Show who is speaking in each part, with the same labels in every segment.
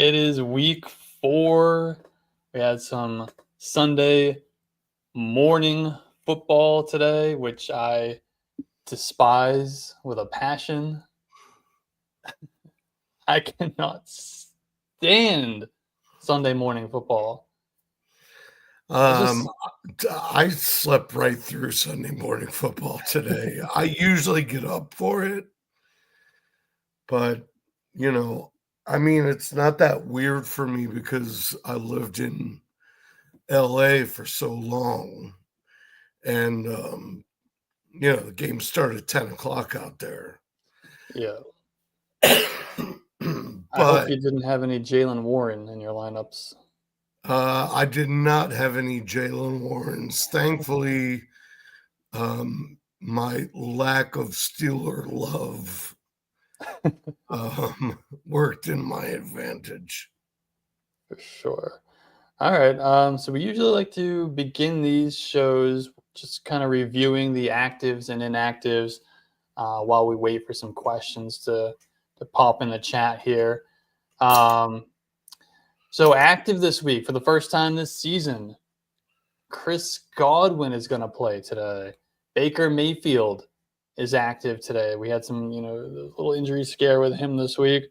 Speaker 1: It is week 4. We had some Sunday morning football today, which I despise with a passion. I cannot stand Sunday morning football.
Speaker 2: I slept right through Sunday morning football today. I usually get up for it, but it's not that weird for me because I lived in LA for so long, and the game started at 10 o'clock out there.
Speaker 1: Yeah. I hope
Speaker 2: But
Speaker 1: you didn't have any Jalen Warren in your lineups.
Speaker 2: I did not have any Jalen Warrens. Thankfully, my lack of Steeler love worked in my advantage.
Speaker 1: For sure. All right. So we usually like to begin these shows just kind of reviewing the actives and inactives while we wait for some questions to pop in the chat here. So active this week for the first time this season, Chris Godwin is going to play today. Baker Mayfield is active today. We had some, little injury scare with him this week.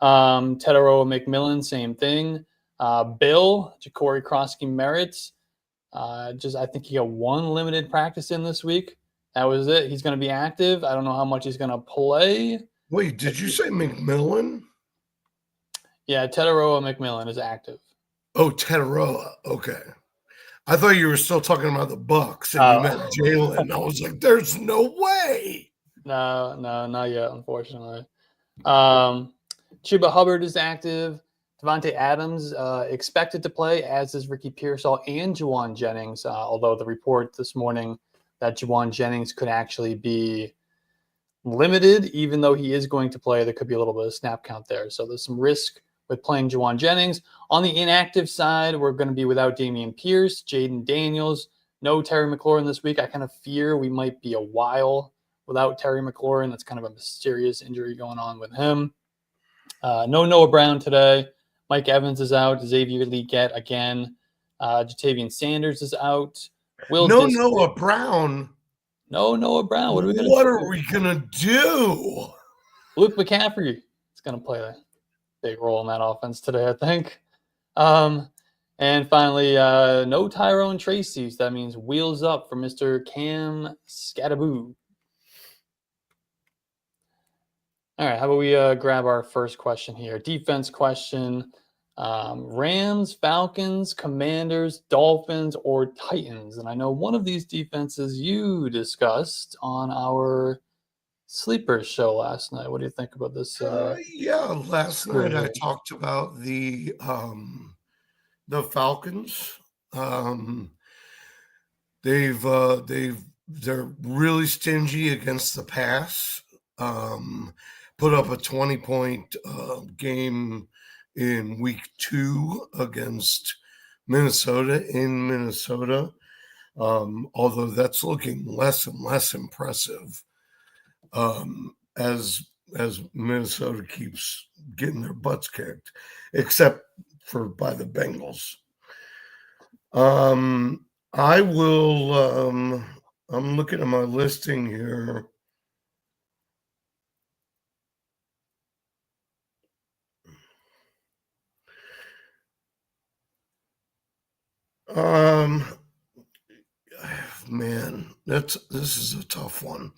Speaker 1: Tedaro McMillan, same thing. Bill, Ja'Cory Krosky-Merritt, I think he got one limited practice in this week. That was it. He's going to be active. I don't know how much he's going to play.
Speaker 2: Wait, did you say McMillan?
Speaker 1: Yeah, Tedaro McMillan is active.
Speaker 2: Oh, Tedaro. Okay. I thought you were still talking about the Bucks and you meant Jalen. I was like, there's no way.
Speaker 1: No, not yet, unfortunately. Chuba Hubbard is active. Devontae Adams expected to play, as is Ricky Pearsall and Juwan Jennings, although the report this morning that Juwan Jennings could actually be limited, even though he is going to play. There could be a little bit of snap count there. So there's some risk with playing Juwan Jennings. On the inactive side, we're going to be without Dameon Pierce, Jaden Daniels, no Terry McLaurin this week. I kind of fear we might be a while without Terry McLaurin. That's kind of a mysterious injury going on with him. No Noah Brown today. Mike Evans is out. Xavier Legette again. Jatavian Sanders is out.
Speaker 2: Noah Brown.
Speaker 1: No Noah Brown. What are we going to do?
Speaker 2: What are we going to do?
Speaker 1: Luke McCaffrey is going to play a big role in that offense today, I think. And finally, no Tyrone Tracy. So that means wheels up for Mr. Cam Scattaboo. All right, how about we grab our first question here? Defense question. Rams, Falcons, Commanders, Dolphins, or Titans? And I know one of these defenses you discussed on our Sleepers show last night. What do you think about this?
Speaker 2: Last night I talked about the Falcons. They're really stingy against the pass. Put up a 20-point game in week 2 against Minnesota in Minnesota. Although that's looking less and less impressive as Minnesota keeps getting their butts kicked, except for by the Bengals. I will. I'm looking at my listing here. Man, this is a tough one.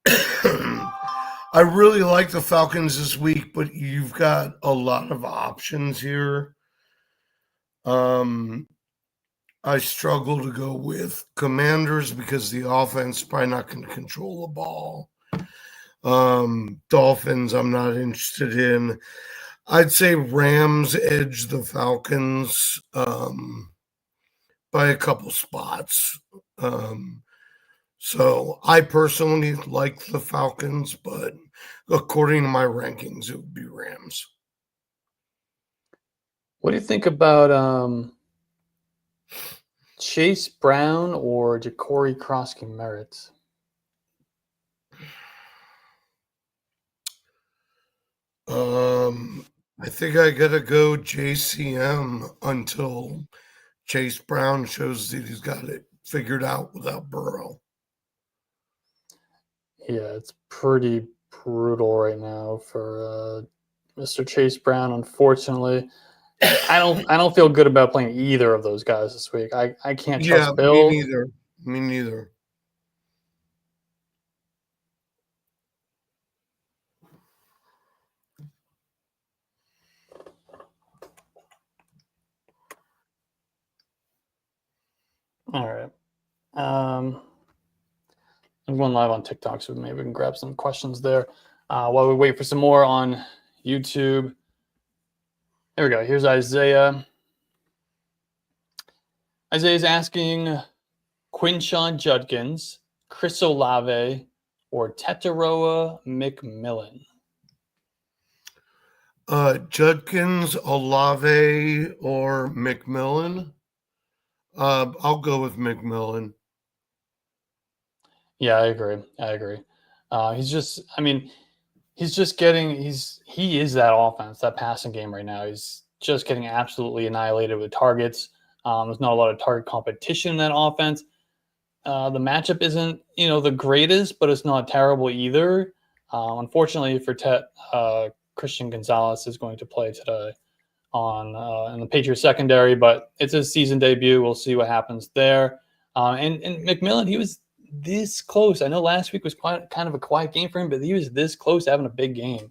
Speaker 2: I really like the Falcons this week, but you've got a lot of options here. I struggle to go with Commanders because the offense is probably not going to control the ball. Dolphins, I'm not interested in. I'd say Rams edge the Falcons by a couple spots. So I personally like the Falcons, but according to my rankings, it would be Rams.
Speaker 1: What do you think about Chase Brown or Ja'Cory Krosky-Merritt?
Speaker 2: I think I gotta go JCM until Chase Brown shows that he's got it figured out without Burrow.
Speaker 1: Yeah, it's pretty brutal right now for Mr. Chase Brown. Unfortunately, I don't feel good about playing either of those guys this week. I can't
Speaker 2: Yeah,
Speaker 1: trust
Speaker 2: me
Speaker 1: Bill.
Speaker 2: neither. Me neither.
Speaker 1: All right. I'm going live on TikTok, so maybe we can grab some questions there while we wait for some more on YouTube. There we go. Here's Isaiah. Isaiah's asking Quinshon Judkins, Chris Olave, or Tetaroa McMillan.
Speaker 2: Judkins, Olave, or McMillan. I'll go with McMillan.
Speaker 1: Yeah, I agree. He's just, I mean, he's just getting, he is that offense, that passing game right now. He's just getting absolutely annihilated with targets. There's not a lot of target competition in that offense. The matchup isn't, the greatest, but it's not terrible either. Unfortunately for Tet, Christian Gonzalez is going to play today on in the Patriots secondary, but it's his season debut. We'll see what happens there. And McMillan, he was this close. I know last week was quite kind of a quiet game for him, but he was this close to having a big game.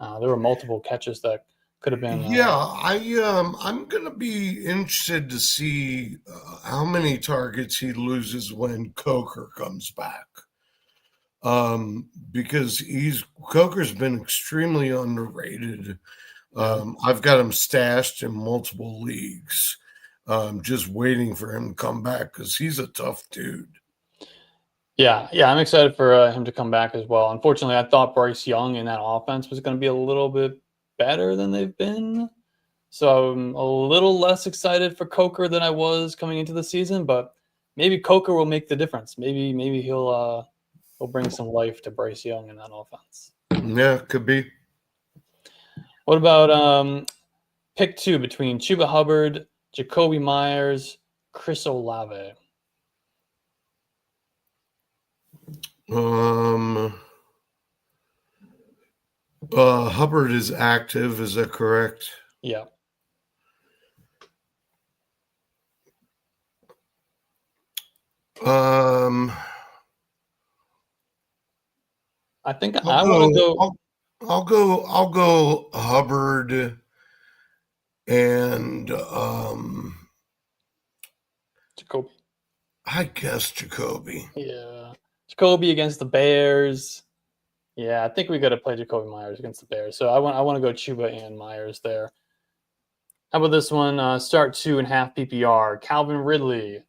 Speaker 1: There were multiple catches that could have been.
Speaker 2: I'm gonna be interested to see how many targets he loses when Coker comes back. Because Coker's been extremely underrated. I've got him stashed in multiple leagues. Just waiting for him to come back because he's a tough dude.
Speaker 1: Yeah, I'm excited for him to come back as well. Unfortunately, I thought Bryce Young in that offense was going to be a little bit better than they've been. So I'm a little less excited for Coker than I was coming into the season, but maybe Coker will make the difference. Maybe he'll bring some life to Bryce Young in that offense.
Speaker 2: Yeah, could be.
Speaker 1: What about pick 2 between Chuba Hubbard, Jacoby Myers, Chris Olave?
Speaker 2: Hubbard is active. Is that correct?
Speaker 1: Yeah. I think I want to go.
Speaker 2: I'll go Hubbard and
Speaker 1: Jacoby.
Speaker 2: I guess Jacoby.
Speaker 1: Yeah. Jacoby against the Bears. Yeah, I think we got to play Jacoby Myers against the Bears. So I want to go Chuba and Myers there. How about this one? Start 2.5 PPR. Calvin Ridley,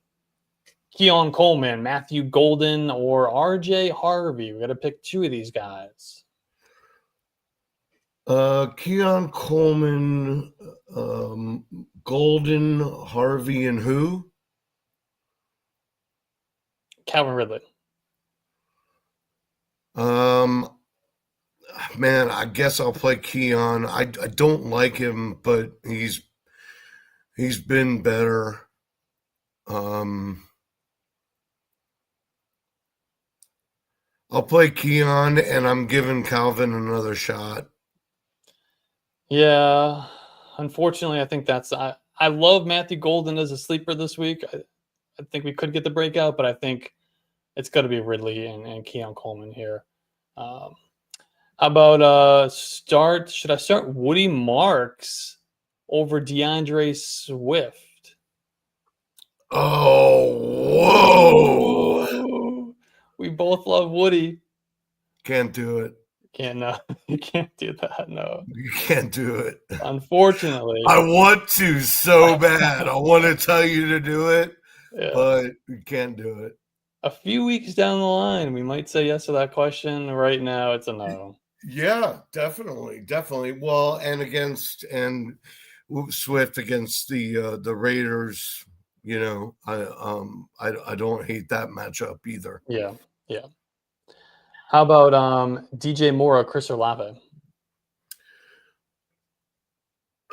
Speaker 1: Keon Coleman, Matthew Golden, or RJ Harvey. We got to pick 2 of these guys.
Speaker 2: Keon Coleman, Golden, Harvey, and who?
Speaker 1: Calvin Ridley.
Speaker 2: Man, I guess I'll play Keon. I don't like him, but he's been better. I'll play Keon, and I'm giving Calvin another shot.
Speaker 1: Yeah, unfortunately, I think that's I love Matthew Golden as a sleeper this week. I think we could get the breakout, but I think it's got to be Ridley and Keon Coleman here. How about should I start Woody Marks over DeAndre Swift?
Speaker 2: Oh, whoa.
Speaker 1: We both love Woody.
Speaker 2: Can't do it.
Speaker 1: You can't do that, no.
Speaker 2: You can't do it.
Speaker 1: Unfortunately.
Speaker 2: I want to so bad. I want to tell you to do it, but you can't do it.
Speaker 1: A few weeks down the line, we might say yes to that question. Right now, it's a no.
Speaker 2: Yeah, definitely. Well, and Swift against the Raiders, I don't hate that matchup either.
Speaker 1: Yeah. How about DJ Moore or Chris Olave?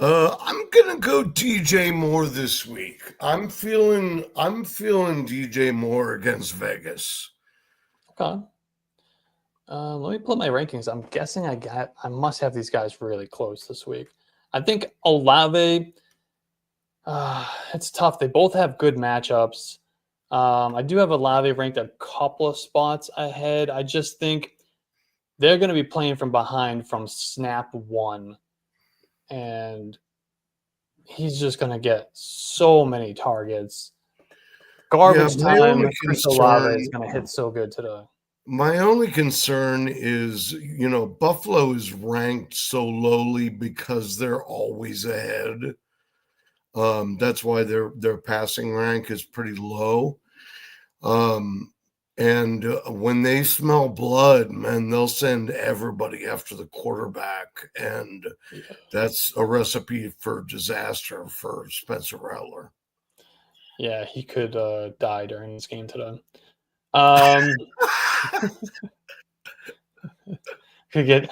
Speaker 2: I'm gonna go DJ Moore this week. I'm feeling DJ Moore against Vegas.
Speaker 1: Okay. Let me pull up my rankings. I'm guessing I must have these guys really close this week. I think Olave. It's tough. They both have good matchups. I do have Olave ranked a couple of spots ahead. I just think they're going to be playing from behind from snap one, and he's just going to get so many targets. Garbage
Speaker 2: My
Speaker 1: time.
Speaker 2: only
Speaker 1: Chris Olave
Speaker 2: concern
Speaker 1: is going to hit so good today.
Speaker 2: My only concern is, Buffalo is ranked so lowly because they're always ahead. That's why their passing rank is pretty low. And when they smell blood, man, they'll send everybody after the quarterback, and that's a recipe for disaster for Spencer Rattler.
Speaker 1: Yeah, he could die during this game today. We're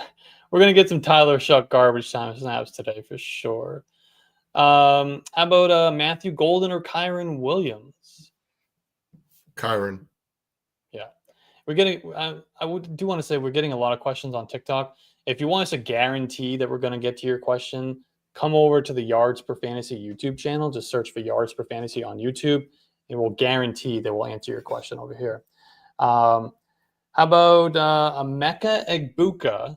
Speaker 1: gonna get some Tyler Shuck garbage time snaps today for sure. How about Matthew Golden or Kyron Williams?
Speaker 2: Kyron.
Speaker 1: Yeah, we're getting. Do want to say we're getting a lot of questions on TikTok. If you want us to guarantee that we're going to get to your question, come over to the Yards Per Fantasy YouTube channel. Just search for Yards Per Fantasy on YouTube, and we'll guarantee that we'll answer your question over here. How about Emeka Egbuka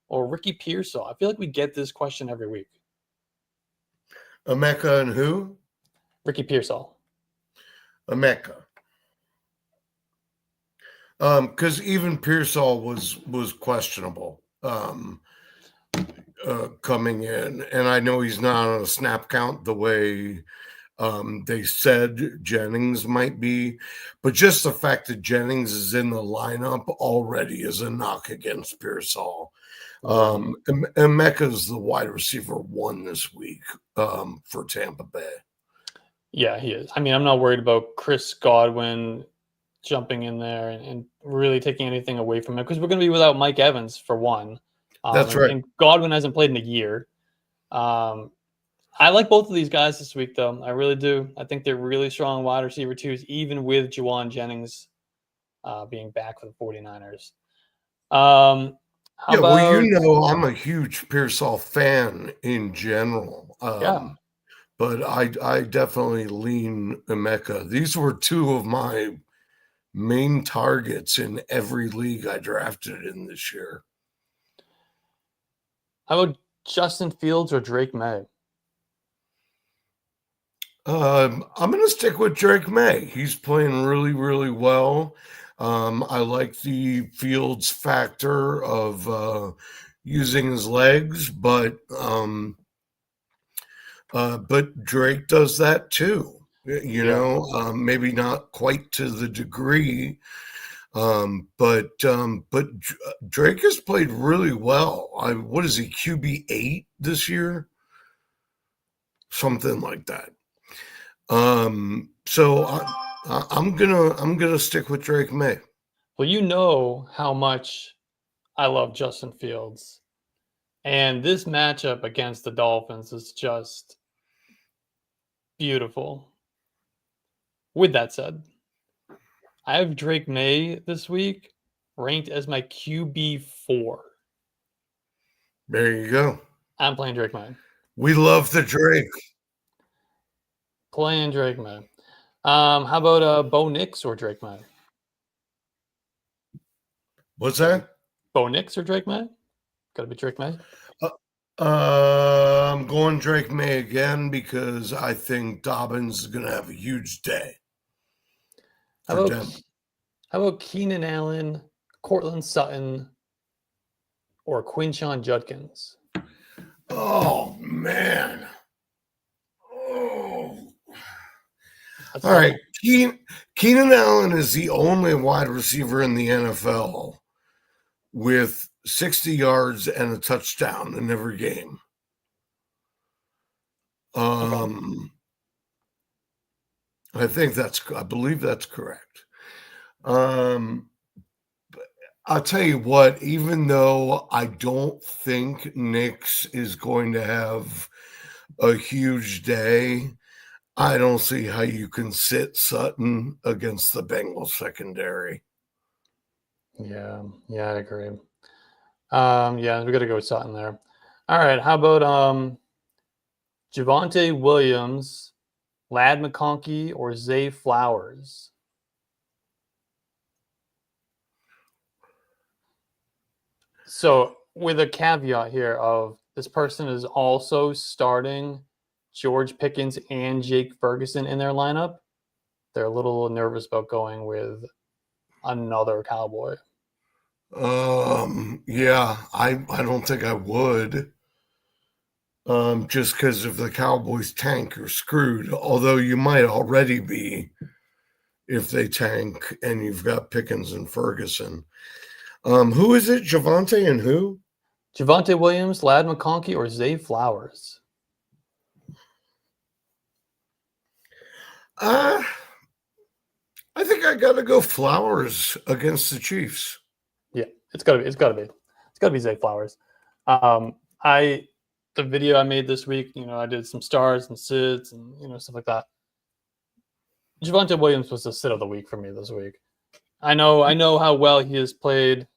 Speaker 1: or Ricky Pearsall? I feel like we get this question every week.
Speaker 2: Emeka and who?
Speaker 1: Ricky Pearsall.
Speaker 2: Emeka. Because even Pearsall was questionable coming in, and I know he's not on a snap count the way they said Jennings might be, but just the fact that Jennings is in the lineup already is a knock against Pearsall. Emeka's the wide receiver one this week for Tampa Bay.
Speaker 1: Yeah, he is. I mean, I'm not worried about Chris Godwin jumping in there and really taking anything away from him because we're going to be without Mike Evans for one.
Speaker 2: That's right.
Speaker 1: And Godwin hasn't played in a year. I like both of these guys this week, though. I really do. I think they're really strong wide receiver twos, even with Juwan Jennings being back for the 49ers.
Speaker 2: Well, I'm a huge Pearsall fan in general. But I definitely lean Emeka. These were two of my main targets in every league I drafted in this year.
Speaker 1: How about Justin Fields or Drake May?
Speaker 2: I'm going to stick with Drake May. He's playing really, really well. I like the Fields factor of using his legs, but Drake does that too. Maybe not quite to the degree, but Drake has played really well. What is he, QB8 this year? Something like that. So I'm gonna stick with Drake May.
Speaker 1: Well, you know how much I love Justin Fields, and this matchup against the Dolphins is just beautiful. With that said, I have Drake May this week ranked as my QB4.
Speaker 2: There you go.
Speaker 1: I'm playing Drake May.
Speaker 2: We love the Drake.
Speaker 1: Playing Drake May. How about Bo Nix or Drake May?
Speaker 2: What's that?
Speaker 1: Bo Nix or Drake May? Got to be Drake May.
Speaker 2: I'm going Drake May again because I think Dobbins is going to have a huge day.
Speaker 1: How about Keenan Allen, Cortland Sutton, or Quinshon Judkins?
Speaker 2: Oh, man. Oh. All right. Keenan Allen is the only wide receiver in the NFL with 60 yards and a touchdown in every game. I believe that's correct. I'll tell you what, even though I don't think Nix is going to have a huge day, I don't see how you can sit Sutton against the Bengals secondary.
Speaker 1: Yeah, I agree. Yeah, we got to go with Sutton there. All right, how about Javonte Williams, Lad McConkey, or Zay Flowers? So, with a caveat here of this person is also starting George Pickens and Jake Ferguson in their lineup, they're a little nervous about going with another Cowboy.
Speaker 2: Yeah, I don't think I would. Just because if the Cowboys tank, you're screwed. Although you might already be if they tank and you've got Pickens and Ferguson. Who is it? Javonte and who?
Speaker 1: Javonte Williams, Lad McConkey, or Zay Flowers?
Speaker 2: Uh, I think I got to go Flowers against the Chiefs.
Speaker 1: Yeah, it's gotta be Zay Flowers. The video I made this week, I did some stars and sits and stuff like that. Javonte Williams was the sit of the week for me this week. I know how well he has played,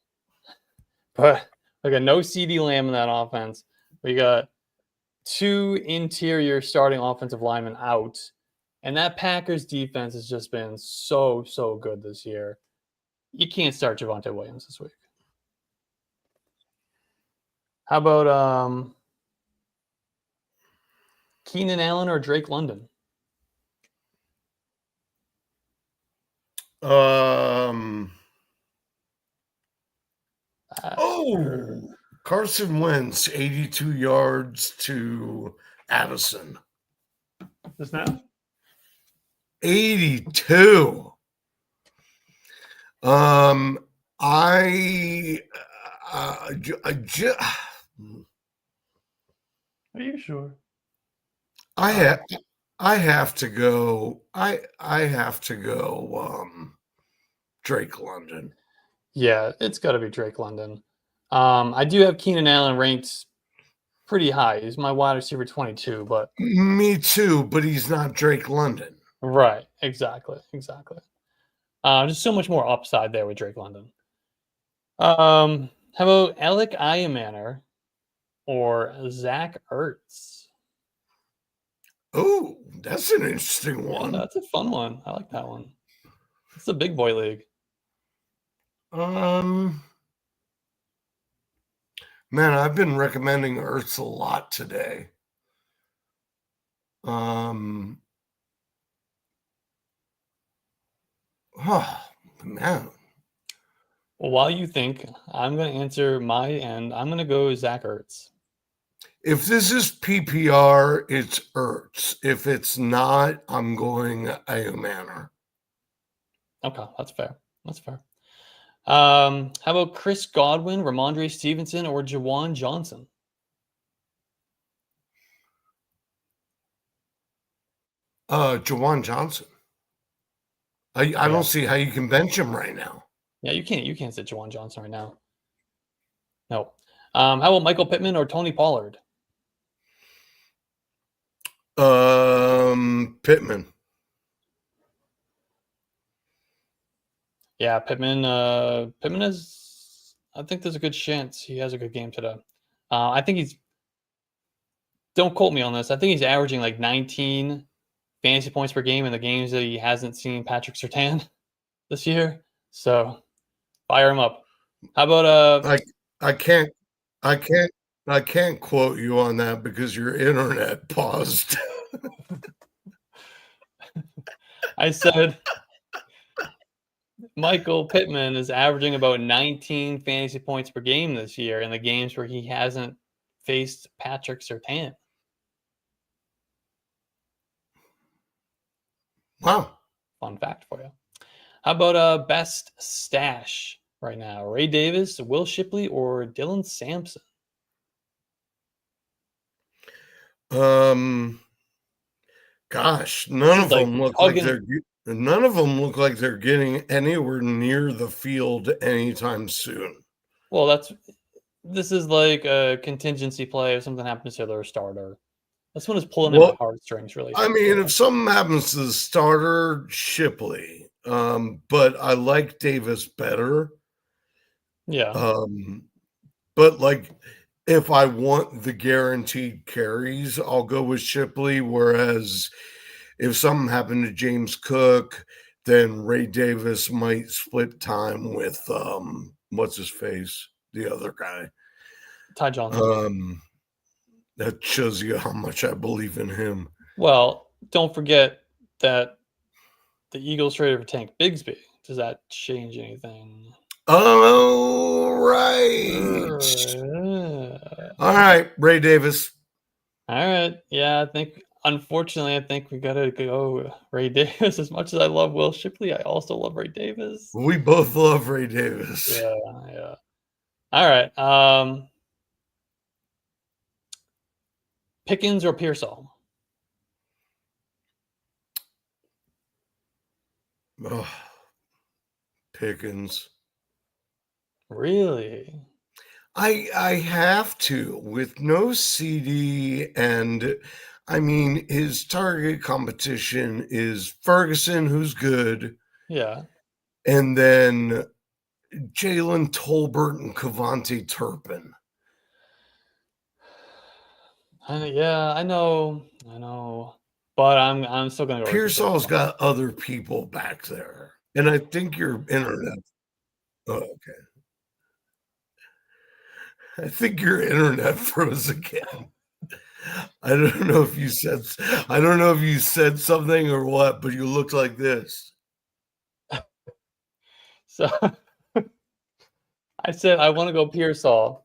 Speaker 1: but we got no CD Lamb in that offense. We got two interior starting offensive linemen out, and that Packers defense has just been so good this year. You can't start Javonte Williams this week. How about Keenan Allen or Drake London?
Speaker 2: Carson Wentz, 82 yards to Addison.
Speaker 1: Just now?
Speaker 2: 82. I
Speaker 1: Are you sure?
Speaker 2: I have to go. I have to go. Drake London.
Speaker 1: Yeah, it's got to be Drake London. I do have Keenan Allen ranked pretty high. He's my wide receiver 22, but
Speaker 2: me too. But he's not Drake London.
Speaker 1: Right, exactly. Just so much more upside there with Drake London. How about Alec Ayamaner or Zach Ertz?
Speaker 2: Oh, that's an interesting one.
Speaker 1: Yeah, that's a fun one. I like that one. It's a big boy league.
Speaker 2: Man, I've been recommending Ertz a lot today. Oh, man.
Speaker 1: Well, while you think, I'm going to answer my end. I'm going to go Zach Ertz.
Speaker 2: If this is PPR, it's Ertz. If it's not, I'm going Ayamaner.
Speaker 1: Okay, that's fair. How about Chris Godwin, Ramondre Stevenson, or Jawan Johnson?
Speaker 2: Jawan Johnson. I don't see how you can bench him right now.
Speaker 1: Yeah, you can't sit Jawan Johnson right now. No. How about Michael Pittman or Tony Pollard?
Speaker 2: Pittman.
Speaker 1: Yeah, Pittman is. I think there's a good chance he has a good game today. I think he's. Don't quote me on this. I think he's averaging like 19 fantasy points per game in the games that he hasn't seen Patrick Surtain this year. So fire him up. How about
Speaker 2: I can't quote you on that because your internet paused.
Speaker 1: I said Michael Pittman is averaging about 19 fantasy points per game this year in the games where he hasn't faced Patrick Surtain.
Speaker 2: Wow.
Speaker 1: Fun fact for you. How about best stash right now? Ray Davis, Will Shipley, or Dylan Sampson?
Speaker 2: Gosh, none of them look like they're getting anywhere near the field anytime soon.
Speaker 1: Well, this is like a contingency play if something happens to their starter. This one is pulling at my
Speaker 2: Well,
Speaker 1: heartstrings, really.
Speaker 2: I mean, if something happens to the starter, Shipley. But I like Davis better.
Speaker 1: Yeah.
Speaker 2: But like, if I want the guaranteed carries, I'll go with Shipley. Whereas if something happened to James Cook, then Ray Davis might split time with what's his face, the other guy.
Speaker 1: Ty Johnson.
Speaker 2: That shows you how much I believe in him.
Speaker 1: Well, don't forget that the Eagles traded for Tank Bigsby. Does that change anything?
Speaker 2: Oh, right. All right, Ray Davis.
Speaker 1: All right. Yeah, unfortunately, I think we got to go Ray Davis. As much as I love Will Shipley, I also love Ray Davis.
Speaker 2: We both love Ray Davis.
Speaker 1: Yeah. All right. Pickens or Pearsall?
Speaker 2: Oh, Pickens.
Speaker 1: Really?
Speaker 2: I have to with no CD, and I mean his target competition is Ferguson, who's good,
Speaker 1: Yeah.
Speaker 2: and then Jalen Tolbert and Cavante Turpin.
Speaker 1: I know, but I'm still gonna go.
Speaker 2: Pearsall's got other people back there, and I think your internet. Oh, okay. I think your internet froze again. I don't know if you said something or what, but you looked like this.
Speaker 1: So I said I want to go Pearsall,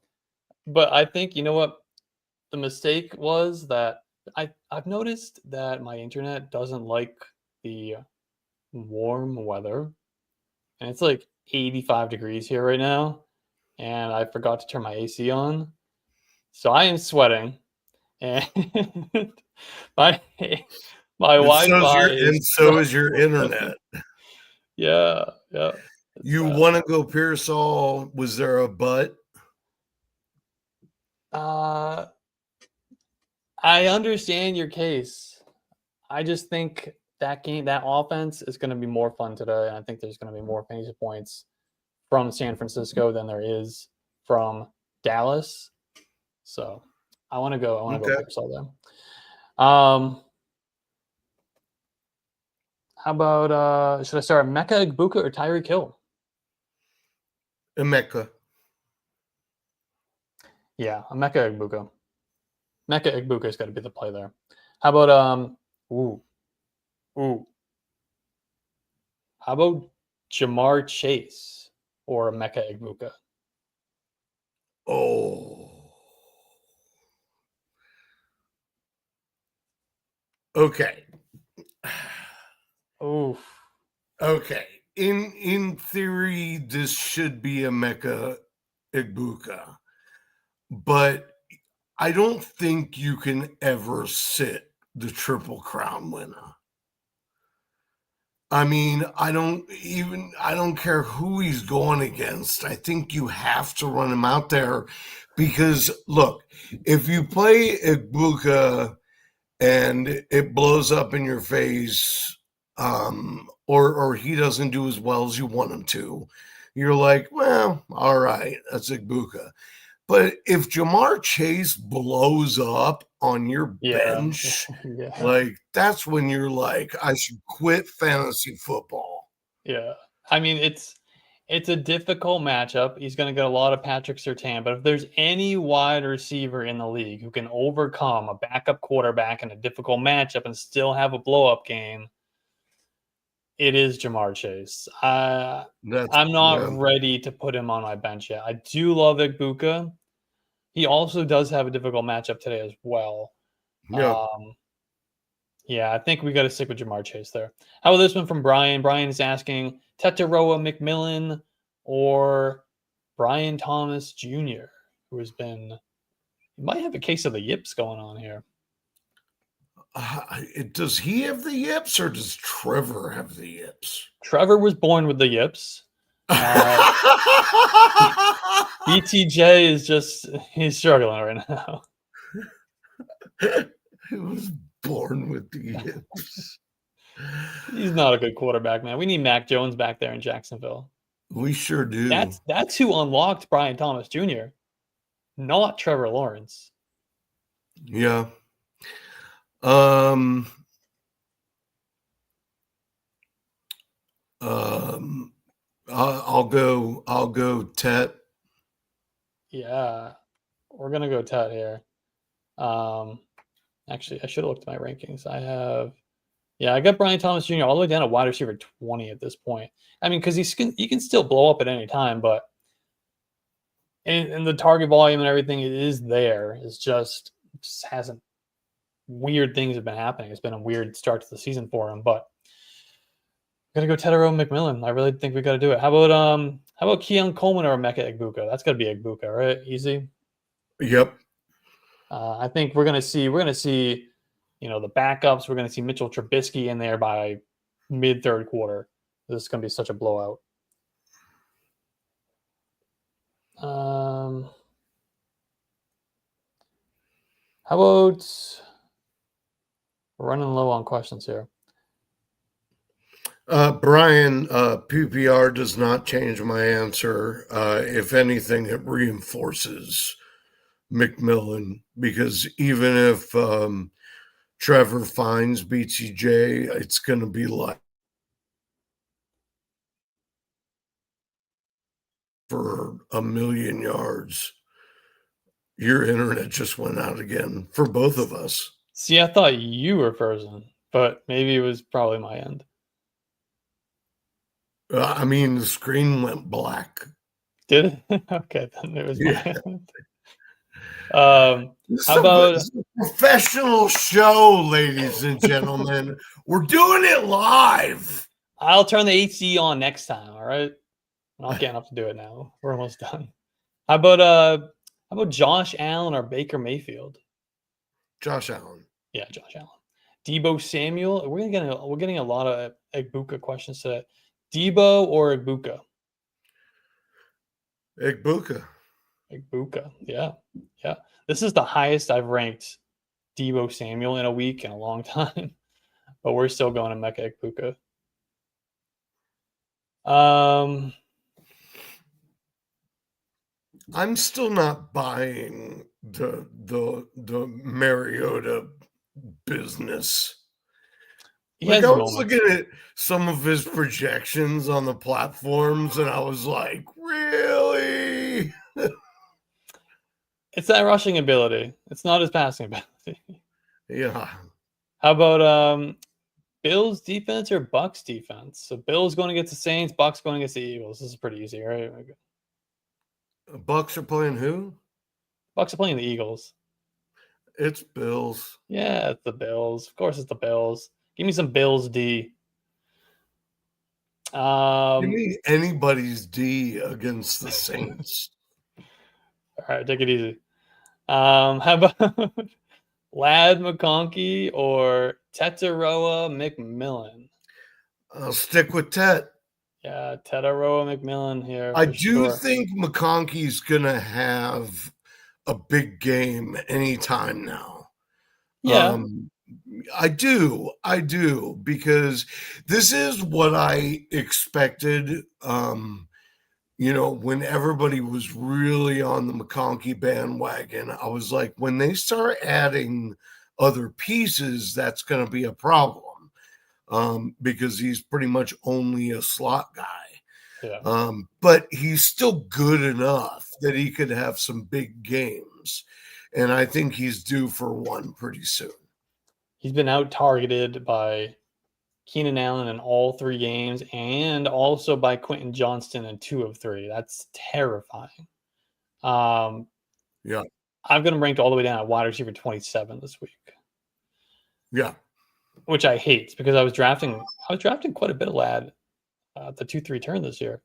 Speaker 1: but I think you know what the mistake was that I've noticed that my internet doesn't like the warm weather, and it's like 85 degrees here right now, and I forgot to turn my AC on, so I am sweating, and my my Wi-Fi is
Speaker 2: So is your internet.
Speaker 1: Yeah.
Speaker 2: You want to go Pearsall? Was there a but?
Speaker 1: I understand your case. I just think that offense is going to be more fun today, and I think there's going to be more fantasy points from San Francisco than there is from Dallas. So I want to go. Go Pearsall there. How about should I start Mecca Egbuka or Tyreek Hill?
Speaker 2: Emeka.
Speaker 1: Yeah, Mecca Egbuka. Mecca Egbuka's got to be the play there. How about how about Jamar Chase or Mecca Egbuka?
Speaker 2: Oh. Okay.
Speaker 1: Oof.
Speaker 2: Okay. In theory, this should be a Mecca Egbuka, but I don't think you can ever sit the Triple Crown winner. I mean, I don't care who he's going against. I think you have to run him out there because look, if you play Egbuka and it blows up in your face, or he doesn't do as well as you want him to, you're like, well, all right, that's Egbuka. But if Jamar Chase blows up on your bench, like that's when you're like, I should quit fantasy football.
Speaker 1: Yeah. I mean, it's a difficult matchup. He's going to get a lot of Patrick Surtain, but if there's any wide receiver in the league who can overcome a backup quarterback in a difficult matchup and still have a blow-up game, it is Jamar Chase. I'm not ready to put him on my bench yet. I do love Egbuka. He also does have a difficult matchup today as well. Yeah, I think we got to stick with Jamar Chase there. How about this one from Brian? Brian is asking Tetaroa McMillan or Brian Thomas Jr., who has been, he might have a case of the yips going on here.
Speaker 2: Does he have the yips or does Trevor have the yips?
Speaker 1: Trevor was born with the yips. BTJ is he's struggling right now.
Speaker 2: He was born with the yips.
Speaker 1: He's not a good quarterback, man. We need Mac Jones back there in Jacksonville.
Speaker 2: We sure do.
Speaker 1: That's who unlocked Brian Thomas Jr., not Trevor Lawrence.
Speaker 2: Yeah. I'll go Tet.
Speaker 1: Yeah, we're gonna go Tet here. Actually, I should have looked at my rankings. I got Brian Thomas Jr. all the way down to wide receiver 20 at this point. I mean, because he can still blow up at any time, but and the target volume and everything, it is there. It's just hasn't. Weird things have been happening. It's been a weird start to the season for him, but I'm gonna go Tedero McMillan. I really think we got to do it. How about Keon Coleman or Emeka Egbuka? That's got to be Egbuka, right? Easy.
Speaker 2: Yep.
Speaker 1: I think we're gonna see, the backups. We're gonna see Mitchell Trubisky in there by mid third quarter. This is gonna be such a blowout. How about we're running low on questions here?
Speaker 2: Brian, PPR does not change my answer. If anything, it reinforces McMillan, because even if Trevor finds BTJ, it's going to be like for 1,000,000 yards. Your internet just went out again for both of us.
Speaker 1: See, I thought you were frozen, but maybe it was probably my end.
Speaker 2: I mean, the screen went black.
Speaker 1: Did it? Okay, then it was my end.
Speaker 2: This
Speaker 1: How about
Speaker 2: is a professional show, ladies and gentlemen? We're doing it live.
Speaker 1: I'll turn the HD on next time, all right? I'm not getting up to do it now. We're almost done. How about Josh Allen or Baker Mayfield?
Speaker 2: Josh Allen.
Speaker 1: Yeah, Josh Allen. Debo Samuel. We're getting a lot of Egbuka questions today. Debo or Egbuka?
Speaker 2: Egbuka.
Speaker 1: Egbuka. Yeah. This is the highest I've ranked Debo Samuel in a week in a long time, but we're still going to Mecca Egbuka.
Speaker 2: I'm still not buying the Mariota business. I was looking at some of his projections on the platforms, and I was like, really?
Speaker 1: It's that rushing ability. It's not his passing ability.
Speaker 2: Yeah.
Speaker 1: How about Bills defense or Bucks defense? So Bills going against the Saints, Bucks going against the Eagles. This is pretty easy, right?
Speaker 2: Bucks are playing who?
Speaker 1: Bucks are playing the Eagles.
Speaker 2: It's Bills.
Speaker 1: Yeah, it's the Bills. Of course, it's the Bills. Give me some Bills D.
Speaker 2: Give me anybody's D against the Saints.
Speaker 1: All right, take it easy. How about Lad McConkey or Tetaroa McMillan?
Speaker 2: I'll stick with Tet.
Speaker 1: Yeah, Tetaroa McMillan here.
Speaker 2: I do think McConkey's going to have a big game anytime now.
Speaker 1: Yeah.
Speaker 2: I do, because this is what I expected. When everybody was really on the McConkey bandwagon, I was like, when they start adding other pieces, that's going to be a problem, because he's pretty much only a slot guy.
Speaker 1: Yeah.
Speaker 2: But he's still good enough that he could have some big games. And I think he's due for one pretty soon.
Speaker 1: He's been out-targeted by Keenan Allen in all 3 games and also by Quentin Johnston in 2 of 3. That's terrifying.
Speaker 2: Yeah.
Speaker 1: I've got him ranked all the way down at wide receiver 27 this week.
Speaker 2: Yeah.
Speaker 1: Which I hate because I was drafting quite a bit of Lad at the 2-3 turn this year.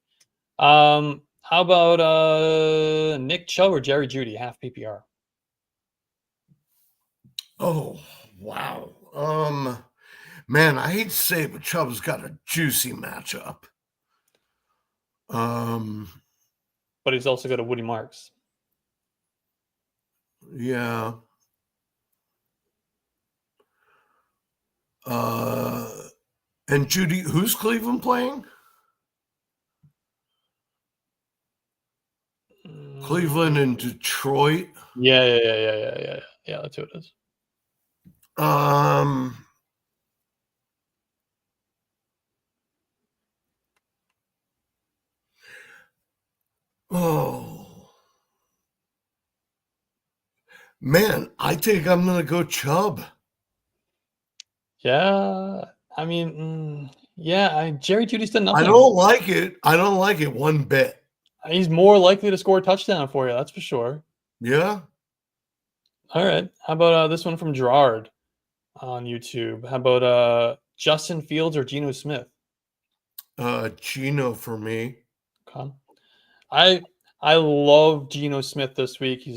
Speaker 1: How about Nick Chubb or Jerry Jeudy, half PPR?
Speaker 2: Oh, wow. Man, I hate to say it, but Chubb's got a juicy matchup.
Speaker 1: But he's also got a Woody Marks.
Speaker 2: Yeah. And Judy, who's Cleveland playing? Cleveland and Detroit.
Speaker 1: Yeah. That's who it is.
Speaker 2: Oh man, I think I'm gonna go Chubb.
Speaker 1: Yeah, I mean, Jerry Judy's done
Speaker 2: I
Speaker 1: nothing.
Speaker 2: don't like it. I don't like it one bit.
Speaker 1: He's more likely to score a touchdown for you, that's for sure.
Speaker 2: Yeah.
Speaker 1: All right. How about this one from Gerard on YouTube? How about Justin Fields or Geno Smith?
Speaker 2: Geno for me.
Speaker 1: Okay. I love Geno Smith this week.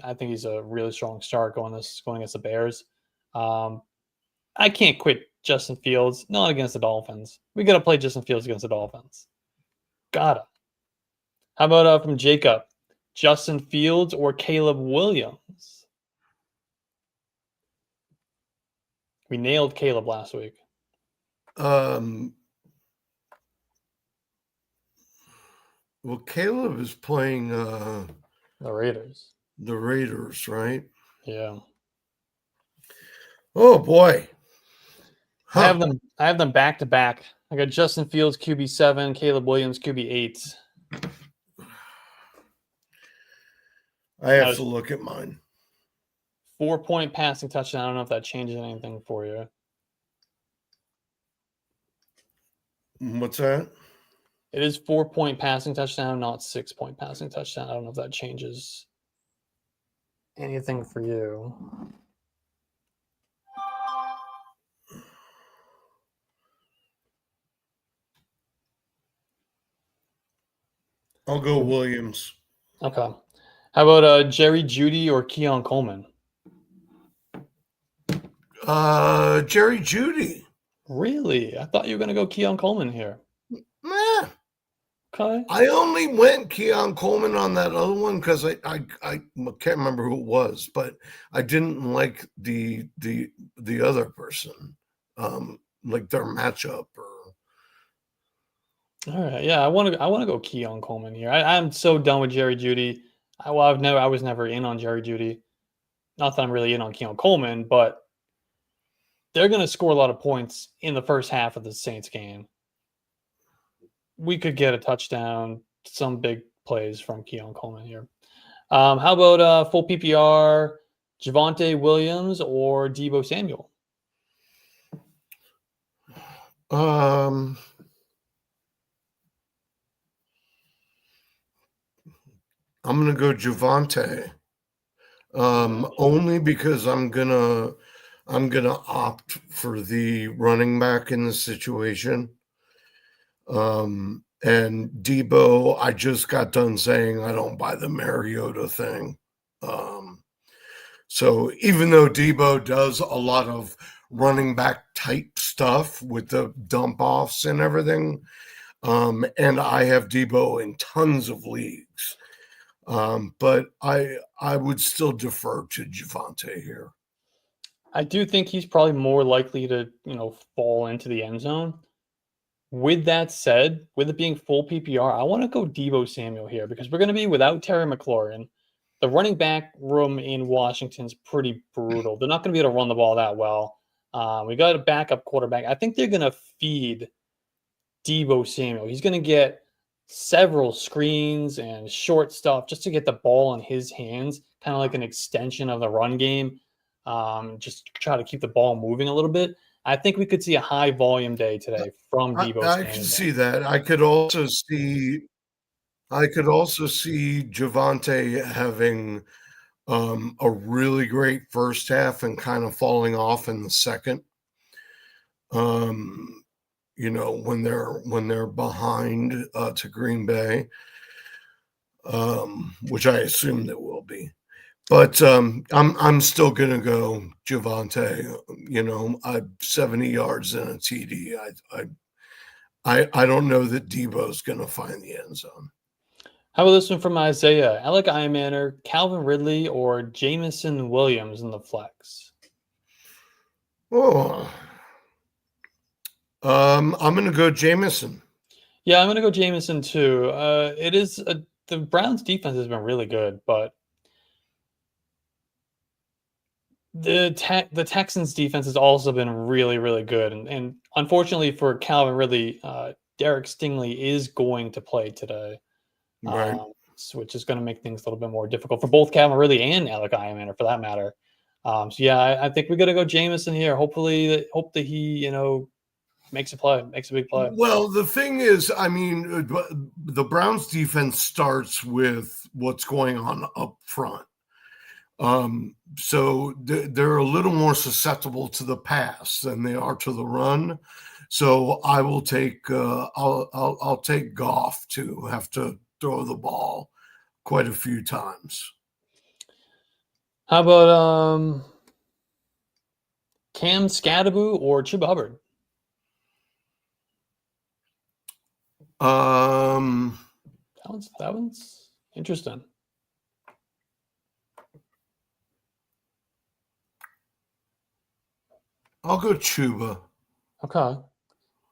Speaker 1: I think he's a really strong start going against the Bears. I can't quit Justin Fields, not against the Dolphins. We got to play Justin Fields against the Dolphins. Gotta. How about from Jacob, Justin Fields or Caleb Williams? We nailed Caleb last week.
Speaker 2: Well, Caleb is playing
Speaker 1: The Raiders.
Speaker 2: The Raiders, right?
Speaker 1: Yeah.
Speaker 2: Oh boy. Huh.
Speaker 1: I have them back to back. I got Justin Fields QB7, Caleb Williams QB8.
Speaker 2: I have to look at mine.
Speaker 1: 4-point passing touchdown. I don't know if that changes anything for you.
Speaker 2: What's that?
Speaker 1: It is 4-point passing touchdown, not 6-point passing touchdown. I don't know if that changes anything for you.
Speaker 2: I'll go Williams.
Speaker 1: Okay. How about Jerry Jeudy or Keon Coleman?
Speaker 2: Jerry Jeudy.
Speaker 1: Really? I thought you were going to go Keon Coleman here.
Speaker 2: Nah.
Speaker 1: Okay.
Speaker 2: I only went Keon Coleman on that other one because I can't remember who it was, but I didn't like the other person, like their matchup or.
Speaker 1: All right. Yeah, I want to go Keon Coleman here. I'm so done with Jerry Jeudy. I was never in on Jerry Jeudy. Not that I'm really in on Keon Coleman, but they're going to score a lot of points in the first half of the Saints game. We could get a touchdown, some big plays from Keon Coleman here. How about full PPR, Javonte Williams or Deebo Samuel?
Speaker 2: I'm gonna go Javonte. Only because I'm gonna opt for the running back in the situation. And Deebo, I just got done saying I don't buy the Mariota thing. So even though Deebo does a lot of running back type stuff with the dump offs and everything, and I have Deebo in tons of leagues, but I would still defer to Javonte here.
Speaker 1: I do think he's probably more likely to, fall into the end zone. With that said, with it being full PPR, I want to go Deebo Samuel here because we're going to be without Terry McLaurin. The running back room in Washington's pretty brutal. They're not going to be able to run the ball that well. We got a backup quarterback. I think they're going to feed Deebo Samuel. He's going to get several screens and short stuff just to get the ball in his hands, kind of like an extension of the run game. Just try to keep the ball moving a little bit. I think we could see a high volume day today from Deebo Samuel.
Speaker 2: I can see that. I could also see Javonte having a really great first half and kind of falling off in the second. When they're behind to Green Bay, which I assume they will be. But I'm still gonna go Javonte. 70 yards and a TD. I don't know that Deebo's gonna find the end zone.
Speaker 1: How about this one from Isaiah? Alec Imanner, Calvin Ridley, or Jamison Williams in the flex?
Speaker 2: Oh, I'm going to go Jameson.
Speaker 1: Yeah, I'm gonna go Jameson too. The Browns defense has been really good, but the Texans defense has also been really, really good. And unfortunately for Calvin Ridley, Derek Stingley is going to play today,
Speaker 2: Right.
Speaker 1: which is going to make things a little bit more difficult for both Calvin Ridley and Alec Iamaner for that matter. So yeah, I think we got to go Jameson here. Hope that he makes a big play.
Speaker 2: Well, the thing is, I mean, the Browns defense starts with what's going on up front. So they're a little more susceptible to the pass than they are to the run. So I will take I'll take Goff to have to throw the ball quite a few times.
Speaker 1: How about Cam Scadaboo or Chuba Hubbard?
Speaker 2: Um,
Speaker 1: That one's interesting.
Speaker 2: I'll go Chuba.
Speaker 1: Okay.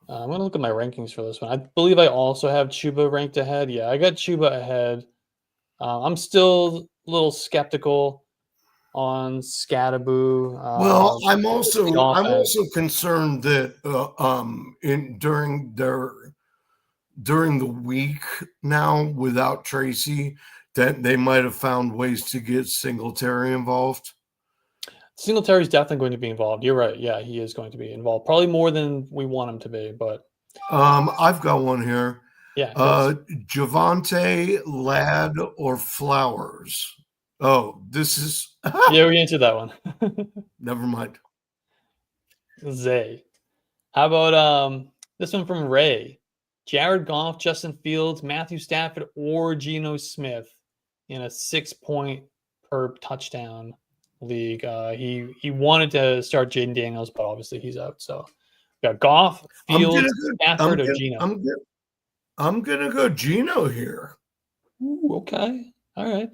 Speaker 1: I'm going to look at my rankings for this one. I believe I also have Chuba ranked ahead. Yeah, I got Chuba ahead. I'm still a little skeptical on Scadaboo.
Speaker 2: Well,
Speaker 1: The
Speaker 2: I'm
Speaker 1: offense.
Speaker 2: also concerned that in during the week now without Tracy, that they might have found ways to get Singletary involved.
Speaker 1: Singletary's definitely going to be involved. You're right. Yeah, he is going to be involved. Probably more than we want him to be, but
Speaker 2: I've got one here.
Speaker 1: yeah. It's,
Speaker 2: Javante, Ladd, or Flowers? Oh, this is
Speaker 1: yeah, we answered that one.
Speaker 2: never mind.
Speaker 1: Zay. How about this one from Ray? Jared Goff, Justin Fields, Matthew Stafford, or Geno Smith in a 6-point per touchdown league. He wanted to start Jaden Daniels, but obviously he's out. So we got Goff, Fields, Stafford, or Geno.
Speaker 2: I'm gonna go Geno here.
Speaker 1: Ooh, okay. All right.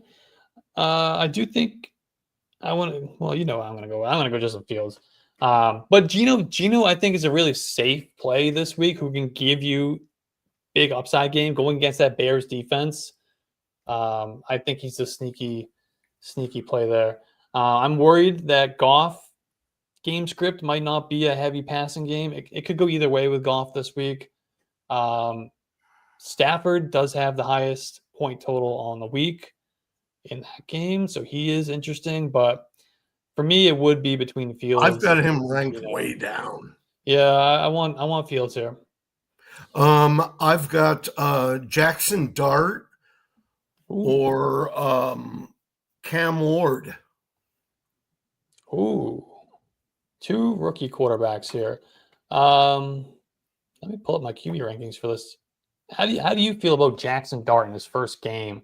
Speaker 1: I do think I want to. Well, you know, I'm gonna go. I'm gonna go Justin Fields. But Geno, I think is a really safe play this week. Who can give you big upside game going against that Bears defense. I think he's a sneaky play there. I'm worried that Goff game script might not be a heavy passing game. It could go either way with Goff this week. Stafford does have the highest point total on the week in that game, so he is interesting. But for me, it would be between Fields.
Speaker 2: I've got him ranked way down.
Speaker 1: Yeah, I want Fields here.
Speaker 2: I've got Jackson Dart or Cam Ward.
Speaker 1: Ooh, two rookie quarterbacks here. Let me pull up my QB rankings for this. How do you feel about Jackson Dart in his first game?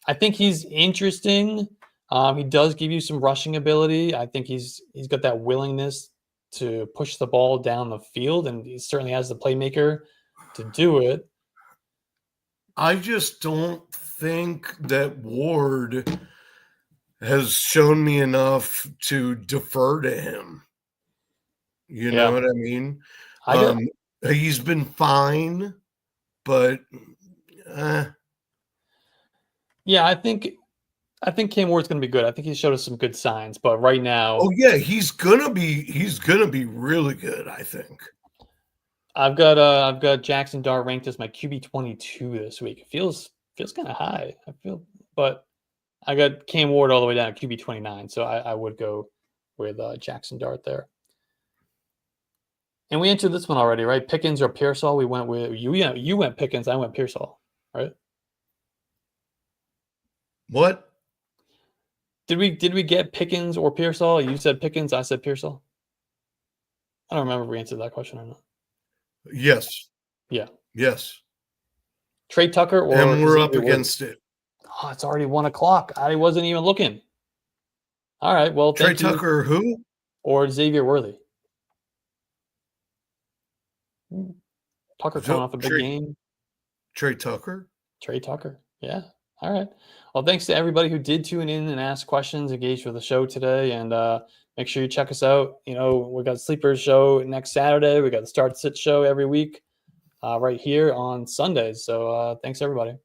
Speaker 1: I think he's interesting. He does give you some rushing ability. I think he's got that willingness to push the ball down the field, and he certainly has the playmaker to do it.
Speaker 2: I just don't think that Ward has shown me enough to defer to him. You know what I mean? He's been fine, but
Speaker 1: yeah, I think Cam Ward's going to be good. I think he showed us some good signs, but right now,
Speaker 2: oh yeah, he's gonna be really good. I think.
Speaker 1: I've got Jackson Dart ranked as my QB 22 this week. It feels kind of high. But I got Cam Ward all the way down to QB 29, so I would go with Jackson Dart there. And we answered this one already, right? Pickens or Pearsall. We went with you. Yeah, you went Pickens. I went Pearsall, right?
Speaker 2: What?
Speaker 1: Did we get Pickens or Pearsall? You said Pickens. I said Pearsall. I don't remember if we answered that question or not.
Speaker 2: Yes.
Speaker 1: Yeah.
Speaker 2: Yes.
Speaker 1: Trey Tucker or
Speaker 2: and we're up against it.
Speaker 1: Oh, it's already 1:00. I wasn't even looking. All right. Well,
Speaker 2: Trey Tucker, who?
Speaker 1: Or Xavier Worthy. Tucker coming off a big game.
Speaker 2: Trey Tucker?
Speaker 1: Trey Tucker. Yeah. All right. Well, thanks to everybody who did tune in and ask questions, engaged with the show today. And make sure you check us out. We got the Sleepers show next Saturday. We got the Start Sit show every week right here on Sundays. So thanks, everybody.